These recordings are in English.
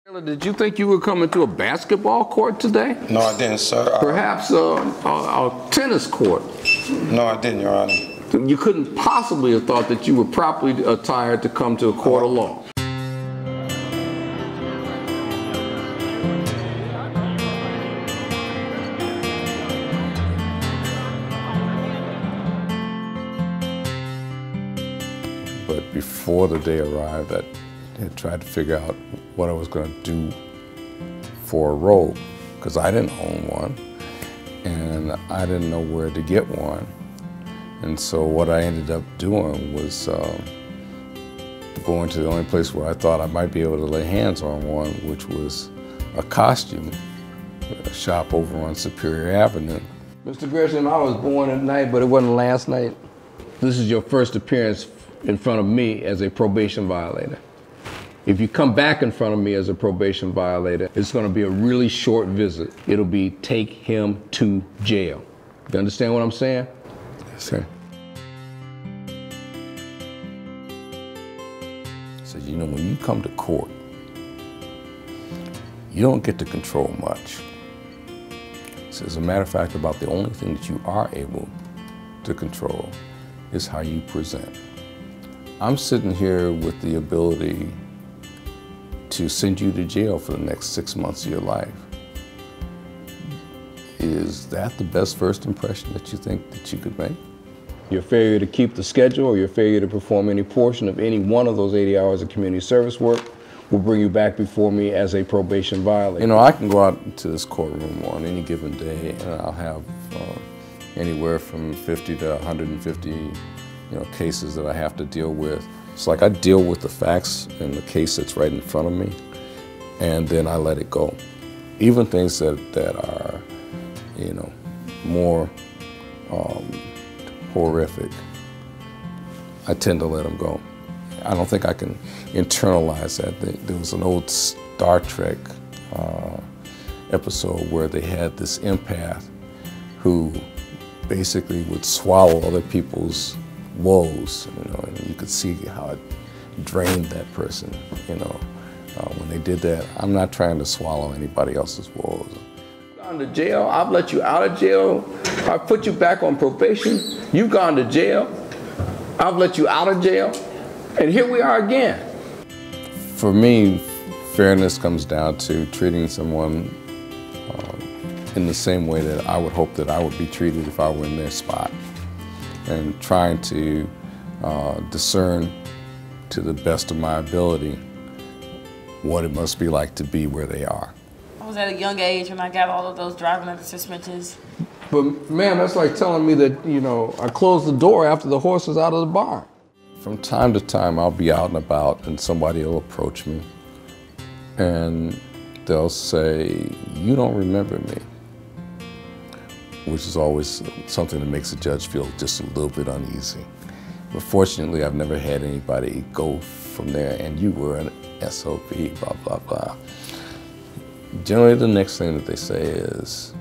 Did you think you were coming to a basketball court today? No, I didn't, sir. Perhaps a tennis court? No, I didn't, Your Honor. You couldn't possibly have thought that you were properly attired to come to a court of law. But before the day arrived, I had tried to figure out what I was going to do for a robe, because I didn't own one, and I didn't know where to get one. And so what I ended up doing was going to the only place where I thought I might be able to lay hands on one, which was a costume shop over on Superior Avenue. Mr. Gresham, I was born at night, but it wasn't last night. This is your first appearance in front of me as a probation violator. If you come back in front of me as a probation violator, it's going to be a really short visit. It'll be take him to jail. You understand what I'm saying? Yes, sir. So, you know, when you come to court, you don't get to control much. So, as a matter of fact, about the only thing that you are able to control is how you present. I'm sitting here with the ability to send you to jail for the next 6 months of your life. Is that the best first impression that you think that you could make? Your failure to keep the schedule or your failure to perform any portion of any one of those 80 hours of community service work will bring you back before me as a probation violator. You know, I can go out into this courtroom on any given day and I'll have anywhere from 50 to 150 cases that I have to deal with. It's like I deal with the facts in the case that's right in front of me, and then I let it go. Even things that are, more horrific, I tend to let them go. I don't think I can internalize that. There was an old Star Trek episode where they had this empath who basically would swallow other people's woes, and you could see how it drained that person, when they did that. I'm not trying to swallow anybody else's woes. You've gone to jail, I've let you out of jail, I've put you back on probation, you've gone to jail, I've let you out of jail, and here we are again. For me, fairness comes down to treating someone in the same way that I would hope that I would be treated if I were in their spot, and trying to discern to the best of my ability what it must be like to be where they are. I was at a young age when I got all of those driving under suspensions. But ma'am, that's like telling me that, I closed the door after the horse was out of the barn. From time to time, I'll be out and about and somebody will approach me and they'll say, "You don't remember me," which is always something that makes the judge feel just a little bit uneasy. But fortunately, I've never had anybody go from there, "And you were an SOP, blah, blah, blah." Generally, the next thing that they say is,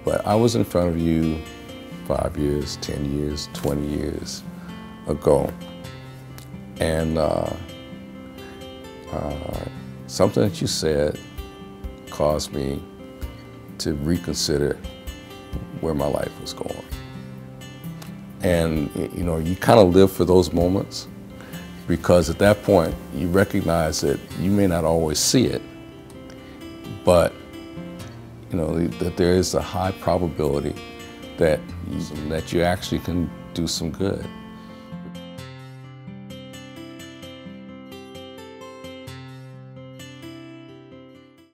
"But I was in front of you 5 years, 10 years, 20 years ago, and something that you said caused me to reconsider where my life was going." And you kind of live for those moments, because at that point you recognize that you may not always see it, but that there is a high probability that you actually can do some good.